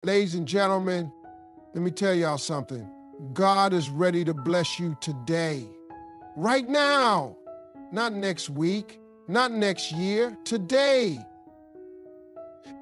Ladies and gentlemen, let me tell y'all something. God is ready to bless you today, right now, not next week, not next year, today.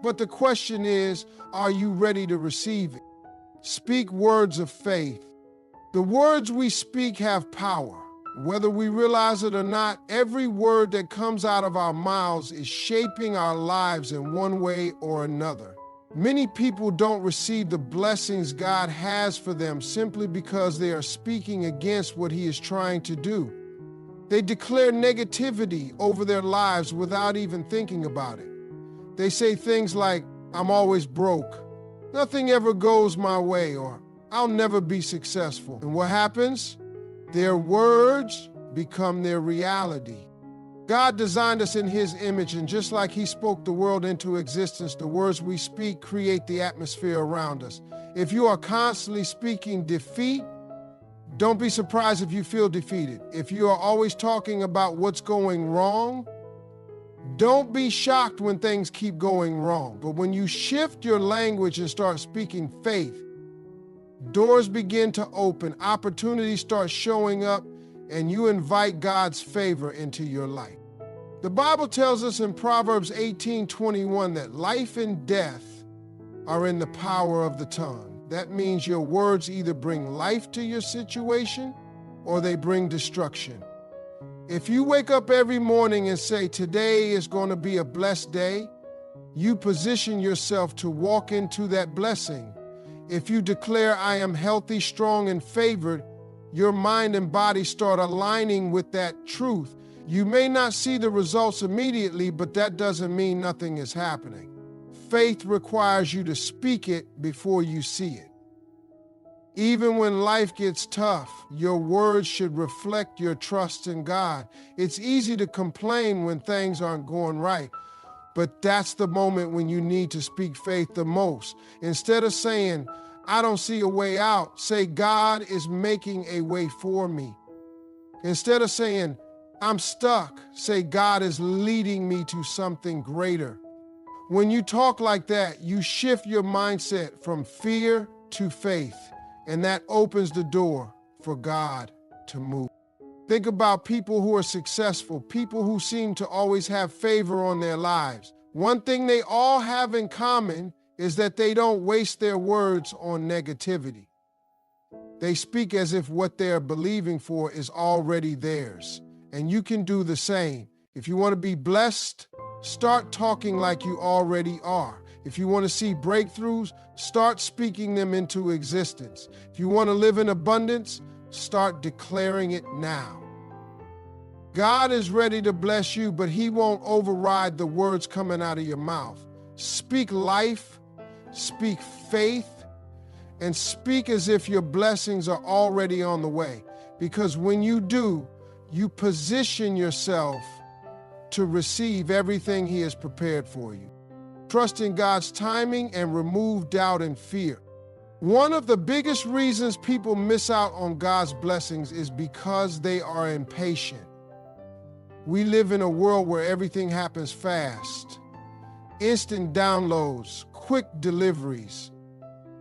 But the question is, are you ready to receive it? Speak words of faith. The words we speak have power. Whether we realize it or not, every word that comes out of our mouths is shaping our lives in one way or another. Many people don't receive the blessings God has for them simply because they are speaking against what He is trying to do. They declare negativity over their lives without even thinking about it. They say things like, "I'm always broke," "Nothing ever goes my way," or "I'll never be successful." And what happens? Their words become their reality. God designed us in His image, and just like He spoke the world into existence, the words we speak create the atmosphere around us. If you are constantly speaking defeat, don't be surprised if you feel defeated. If you are always talking about what's going wrong, don't be shocked when things keep going wrong. But when you shift your language and start speaking faith, doors begin to open, opportunities start showing up, and you invite God's favor into your life. The Bible tells us in Proverbs 18:21 that life and death are in the power of the tongue. That means your words either bring life to your situation or they bring destruction. If you wake up every morning and say, "Today is going to be a blessed day," you position yourself to walk into that blessing. If you declare, "I am healthy, strong, and favored," your mind and body start aligning with that truth. You may not see the results immediately, but that doesn't mean nothing is happening. Faith requires you to speak it before you see it. Even when life gets tough, your words should reflect your trust in God. It's easy to complain when things aren't going right, but that's the moment when you need to speak faith the most. Instead of saying, "I don't see a way out," say, "God is making a way for me." Instead of saying, "I'm stuck," say, "God is leading me to something greater." When you talk like that, you shift your mindset from fear to faith, and that opens the door for God to move. Think about people who are successful, people who seem to always have favor on their lives. One thing they all have in common is that they don't waste their words on negativity. They speak as if what they're believing for is already theirs. And you can do the same. If you want to be blessed, start talking like you already are. If you want to see breakthroughs, start speaking them into existence. If you want to live in abundance, start declaring it now. God is ready to bless you, but He won't override the words coming out of your mouth. Speak life, speak faith, and speak as if your blessings are already on the way. Because when you do, you position yourself to receive everything He has prepared for you. Trust in God's timing and remove doubt and fear. One of the biggest reasons people miss out on God's blessings is because they are impatient. We live in a world where everything happens fast. Instant downloads, quick deliveries,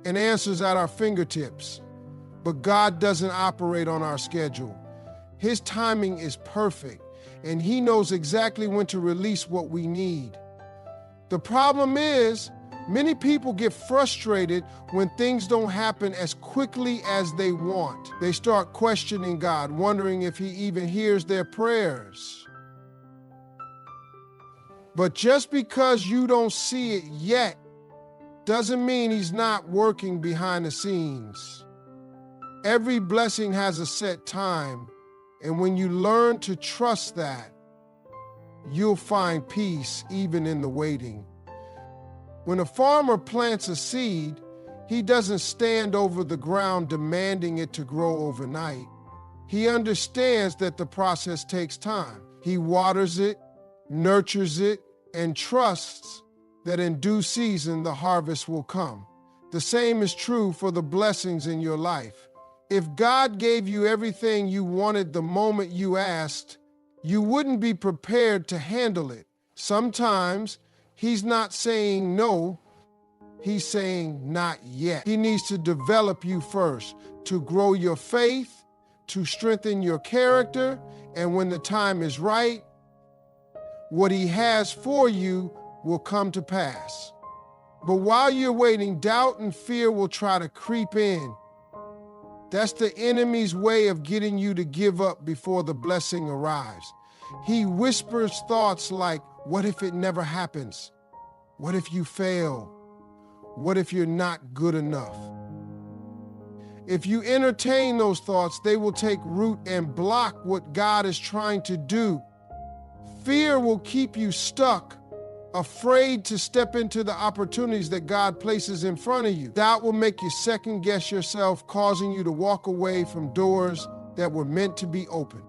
and answers at our fingertips. But God doesn't operate on our schedule. His timing is perfect, and He knows exactly when to release what we need. The problem is, many people get frustrated when things don't happen as quickly as they want. They start questioning God, wondering if He even hears their prayers. But just because you don't see it yet doesn't mean He's not working behind the scenes. Every blessing has a set time, and when you learn to trust that, you'll find peace even in the waiting. When a farmer plants a seed, he doesn't stand over the ground demanding it to grow overnight. He understands that the process takes time. He waters it, nurtures it, and trusts that in due season the harvest will come. The same is true for the blessings in your life. If God gave you everything you wanted the moment you asked, you wouldn't be prepared to handle it. Sometimes He's not saying no, He's saying not yet. He needs to develop you first, to grow your faith, to strengthen your character, and when the time is right, what he has for you will come to pass. But while you're waiting, doubt and fear will try to creep in. That's the enemy's way of getting you to give up before the blessing arrives. He whispers thoughts like, what if it never happens? What if you fail? What if you're not good enough? If you entertain those thoughts, they will take root and block what God is trying to do. Fear will keep you stuck, afraid to step into the opportunities that God places in front of you. Doubt will make you second guess yourself, causing you to walk away from doors that were meant to be open.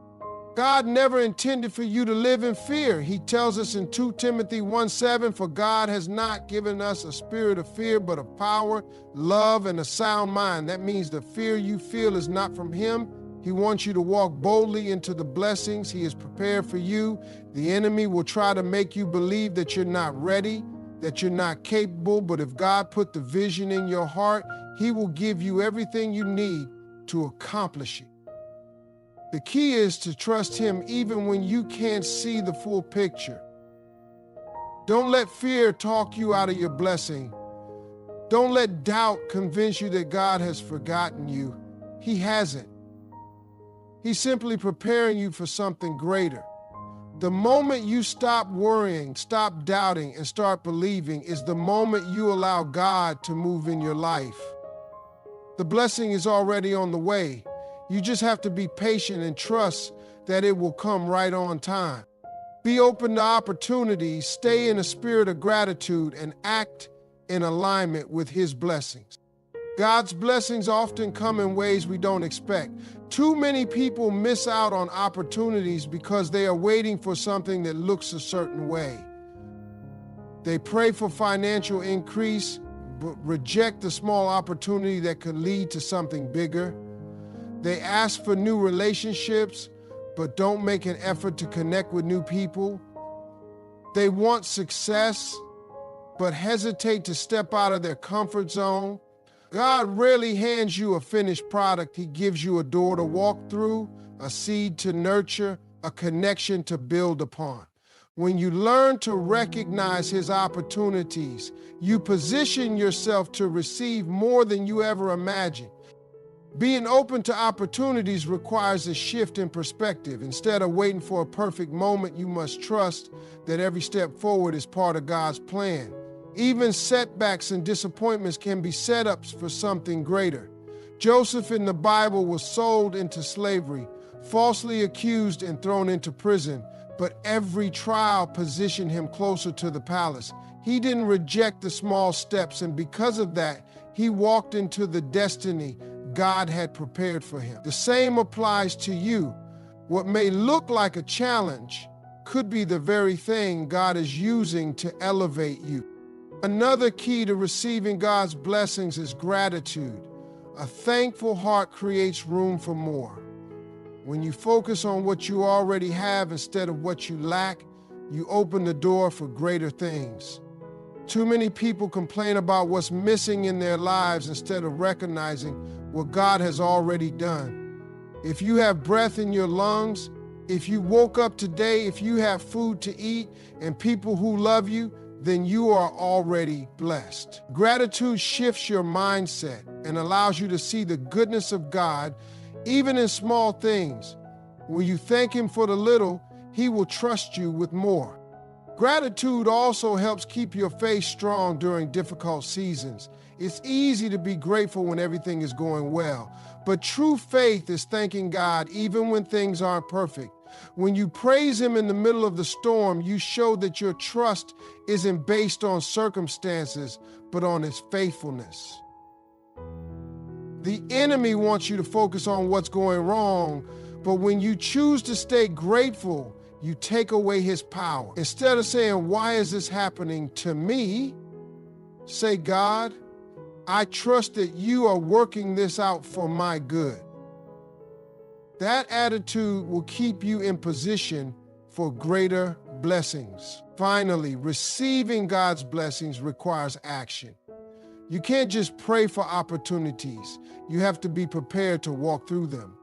God never intended for you to live in fear. He tells us in 2 Timothy 1:7, for God has not given us a spirit of fear, but of power, love, and a sound mind. That means the fear you feel is not from him. He wants you to walk boldly into the blessings he has prepared for you. The enemy will try to make you believe that you're not ready, that you're not capable, but if God put the vision in your heart, he will give you everything you need to accomplish it. The key is to trust him even when you can't see the full picture. Don't let fear talk you out of your blessing. Don't let doubt convince you that God has forgotten you. He hasn't. He's simply preparing you for something greater. The moment you stop worrying, stop doubting, and start believing is the moment you allow God to move in your life. The blessing is already on the way. You just have to be patient and trust that it will come right on time. Be open to opportunities, stay in a spirit of gratitude, and act in alignment with his blessings. God's blessings often come in ways we don't expect. Too many people miss out on opportunities because they are waiting for something that looks a certain way. They pray for financial increase, but reject the small opportunity that could lead to something bigger. They ask for new relationships, but don't make an effort to connect with new people. They want success, but hesitate to step out of their comfort zone. God rarely hands you a finished product. He gives you a door to walk through, a seed to nurture, a connection to build upon. When you learn to recognize his opportunities, you position yourself to receive more than you ever imagined. Being open to opportunities requires a shift in perspective. Instead of waiting for a perfect moment, you must trust that every step forward is part of God's plan. Even setbacks and disappointments can be setups for something greater. Joseph in the Bible was sold into slavery, falsely accused and thrown into prison, but every trial positioned him closer to the palace. He didn't reject the small steps, and because of that, he walked into the destiny God had prepared for him. The same applies to you. What may look like a challenge could be the very thing God is using to elevate you. Another key to receiving God's blessings is gratitude. A thankful heart creates room for more. When you focus on what you already have instead of what you lack, you open the door for greater things. Too many people complain about what's missing in their lives instead of recognizing what God has already done. If you have breath in your lungs, if you woke up today, if you have food to eat and people who love you, then you are already blessed. Gratitude shifts your mindset and allows you to see the goodness of God, even in small things. When you thank him for the little, he will trust you with more. Gratitude also helps keep your faith strong during difficult seasons. It's easy to be grateful when everything is going well, but true faith is thanking God even when things aren't perfect. When you praise him in the middle of the storm, you show that your trust isn't based on circumstances, but on his faithfulness. The enemy wants you to focus on what's going wrong, but when you choose to stay grateful, you take away his power. Instead of saying, why is this happening to me? Say, God, I trust that you are working this out for my good. That attitude will keep you in position for greater blessings. Finally, receiving God's blessings requires action. You can't just pray for opportunities. You have to be prepared to walk through them.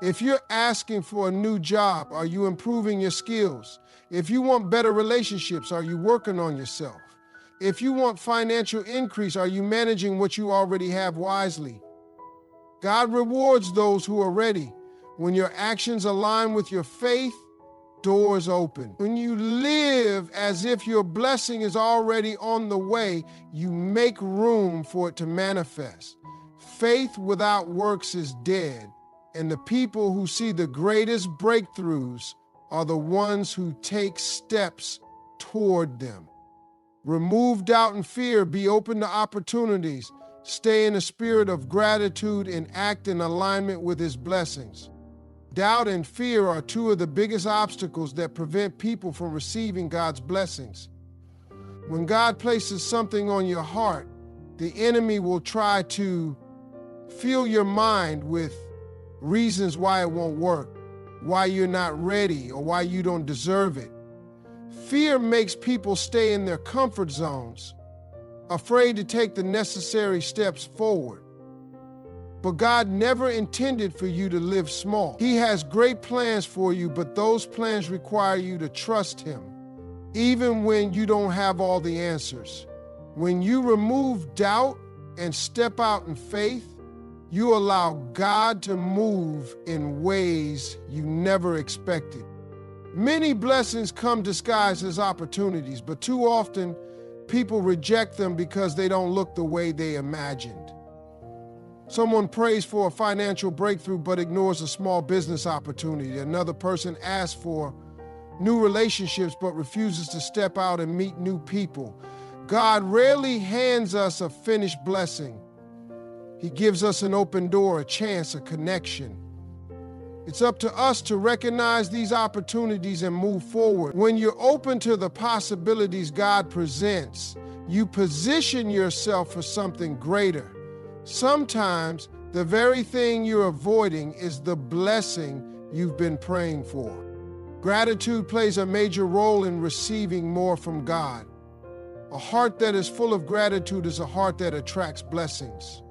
If you're asking for a new job, are you improving your skills? If you want better relationships, are you working on yourself? If you want financial increase, are you managing what you already have wisely? God rewards those who are ready. When your actions align with your faith, doors open. When you live as if your blessing is already on the way, you make room for it to manifest. Faith without works is dead, and the people who see the greatest breakthroughs are the ones who take steps toward them. Remove doubt and fear, be open to opportunities, stay in a spirit of gratitude, and act in alignment with His blessings. Doubt and fear are two of the biggest obstacles that prevent people from receiving God's blessings. When God places something on your heart, the enemy will try to fill your mind with reasons why it won't work, why you're not ready, or why you don't deserve it. Fear makes people stay in their comfort zones, afraid to take the necessary steps forward. But God never intended for you to live small. He has great plans for you, but those plans require you to trust Him, even when you don't have all the answers. When you remove doubt and step out in faith, you allow God to move in ways you never expected. Many blessings come disguised as opportunities, but too often people reject them because they don't look the way they imagined. Someone prays for a financial breakthrough but ignores a small business opportunity. Another person asks for new relationships but refuses to step out and meet new people. God rarely hands us a finished blessing. He gives us an open door, a chance, a connection. It's up to us to recognize these opportunities and move forward. When you're open to the possibilities God presents, you position yourself for something greater. Sometimes the very thing you're avoiding is the blessing you've been praying for. Gratitude plays a major role in receiving more from God. A heart that is full of gratitude is a heart that attracts blessings.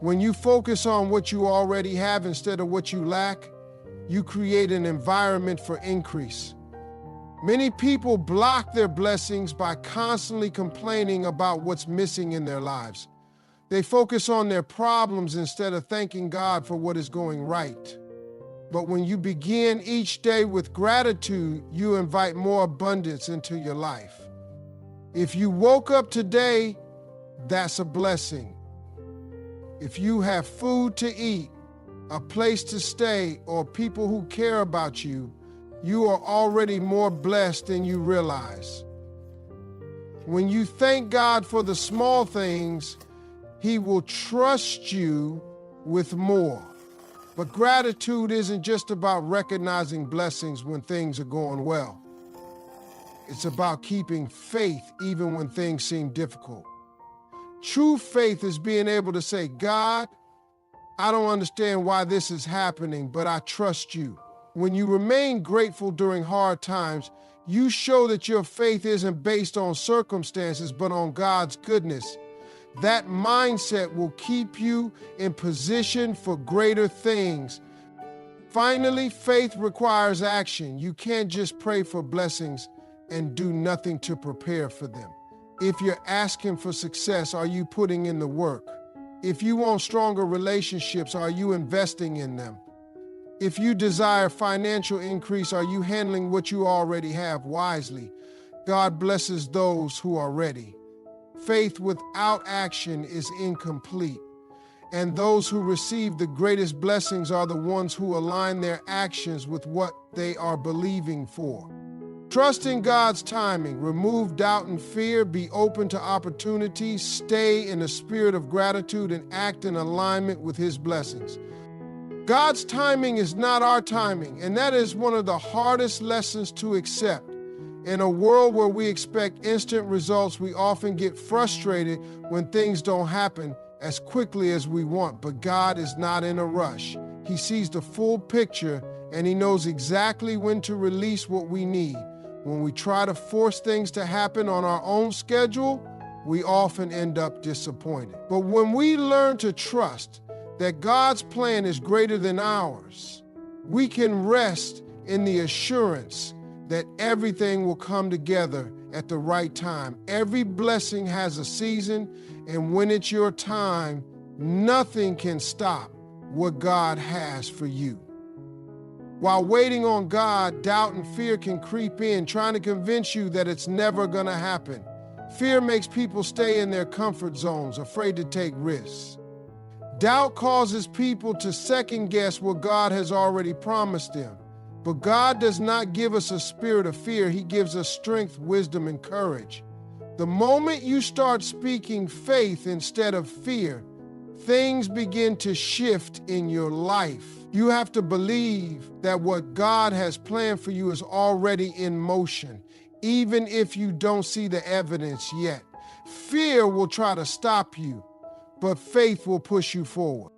When you focus on what you already have instead of what you lack, you create an environment for increase. Many people block their blessings by constantly complaining about what's missing in their lives. They focus on their problems instead of thanking God for what is going right. But when you begin each day with gratitude, you invite more abundance into your life. If you woke up today, that's a blessing. If you have food to eat, a place to stay, or people who care about you, you are already more blessed than you realize. When you thank God for the small things, He will trust you with more. But gratitude isn't just about recognizing blessings when things are going well. It's about keeping faith even when things seem difficult. True faith is being able to say, God, I don't understand why this is happening, but I trust you. When you remain grateful during hard times, you show that your faith isn't based on circumstances, but on God's goodness. That mindset will keep you in position for greater things. Finally, faith requires action. You can't just pray for blessings and do nothing to prepare for them. If you're asking for success, are you putting in the work? If you want stronger relationships, are you investing in them? If you desire financial increase, are you handling what you already have wisely? God blesses those who are ready. Faith without action is incomplete. And those who receive the greatest blessings are the ones who align their actions with what they are believing for. Trust in God's timing. Remove doubt and fear. Be open to opportunities. Stay in a spirit of gratitude and act in alignment with His blessings. God's timing is not our timing, and that is one of the hardest lessons to accept. In a world where we expect instant results, we often get frustrated when things don't happen as quickly as we want. But God is not in a rush. He sees the full picture, and He knows exactly when to release what we need. When we try to force things to happen on our own schedule, we often end up disappointed. But when we learn to trust that God's plan is greater than ours, we can rest in the assurance that everything will come together at the right time. Every blessing has a season, and when it's your time, nothing can stop what God has for you. While waiting on God, doubt and fear can creep in, trying to convince you that it's never going to happen. Fear makes people stay in their comfort zones, afraid to take risks. Doubt causes people to second guess what God has already promised them. But God does not give us a spirit of fear. He gives us strength, wisdom, and courage. The moment you start speaking faith instead of fear, things begin to shift in your life. You have to believe that what God has planned for you is already in motion, even if you don't see the evidence yet. Fear will try to stop you, but faith will push you forward.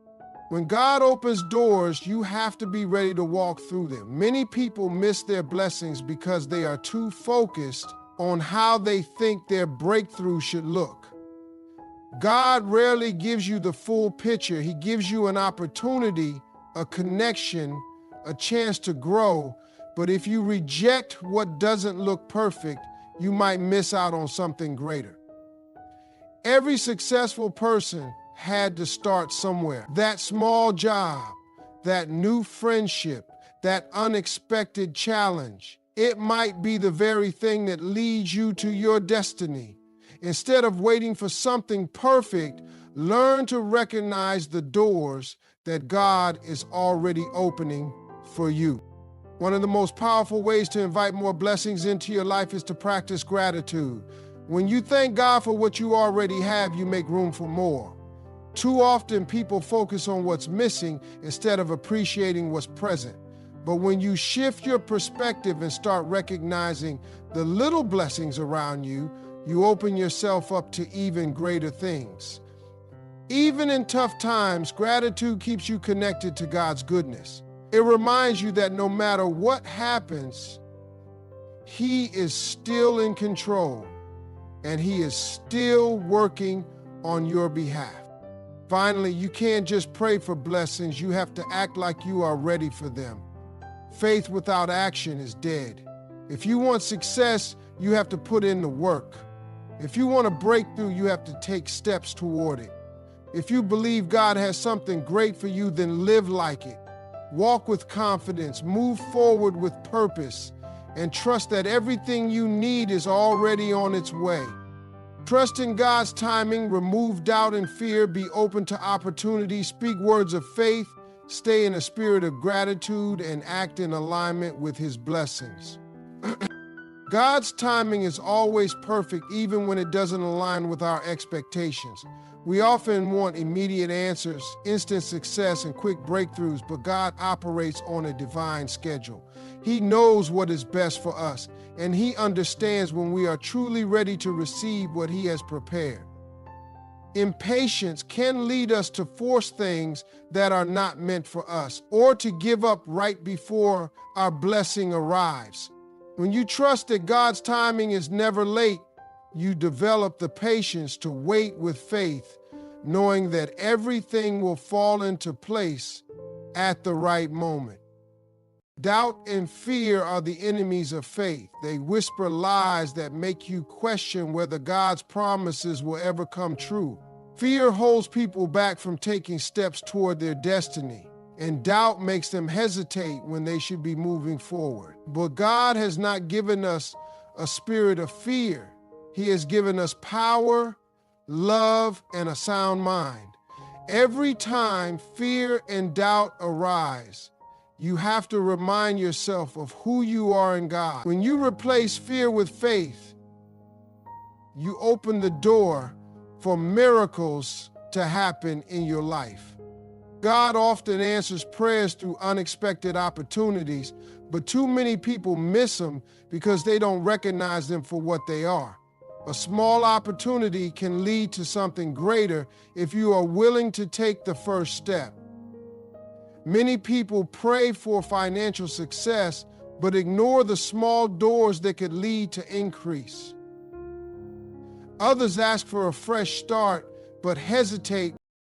When God opens doors, you have to be ready to walk through them. Many people miss their blessings because they are too focused on how they think their breakthrough should look. God rarely gives you the full picture. He gives you an opportunity, a connection, a chance to grow. But if you reject what doesn't look perfect, you might miss out on something greater. Every successful person had to start somewhere. That small job, that new friendship, that unexpected challenge, it might be the very thing that leads you to your destiny. Instead of waiting for something perfect, learn to recognize the doors that God is already opening for you. One of the most powerful ways to invite more blessings into your life is to practice gratitude. When you thank God for what you already have, you make room for more. Too often, people focus on what's missing instead of appreciating what's present. But when you shift your perspective and start recognizing the little blessings around you, you open yourself up to even greater things. Even in tough times, gratitude keeps you connected to God's goodness. It reminds you that no matter what happens, He is still in control and He is still working on your behalf. Finally, you can't just pray for blessings. You have to act like you are ready for them. Faith without action is dead. If you want success, you have to put in the work. If you want a breakthrough, you have to take steps toward it. If you believe God has something great for you, then live like it. Walk with confidence, move forward with purpose, and trust that everything you need is already on its way. Trust in God's timing, remove doubt and fear, be open to opportunity, speak words of faith, stay in a spirit of gratitude, and act in alignment with His blessings. God's timing is always perfect, even when it doesn't align with our expectations. We often want immediate answers, instant success, and quick breakthroughs, but God operates on a divine schedule. He knows what is best for us, and He understands when we are truly ready to receive what He has prepared. Impatience can lead us to force things that are not meant for us, or to give up right before our blessing arrives. When you trust that God's timing is never late, you develop the patience to wait with faith, knowing that everything will fall into place at the right moment. Doubt and fear are the enemies of faith. They whisper lies that make you question whether God's promises will ever come true. Fear holds people back from taking steps toward their destiny, and doubt makes them hesitate when they should be moving forward. But God has not given us a spirit of fear. He has given us power, love, and a sound mind. Every time fear and doubt arise, you have to remind yourself of who you are in God. When you replace fear with faith, you open the door for miracles to happen in your life. God often answers prayers through unexpected opportunities, but too many people miss them because they don't recognize them for what they are. A small opportunity can lead to something greater if you are willing to take the first step. Many people pray for financial success, but ignore the small doors that could lead to increase. Others ask for a fresh start, but hesitate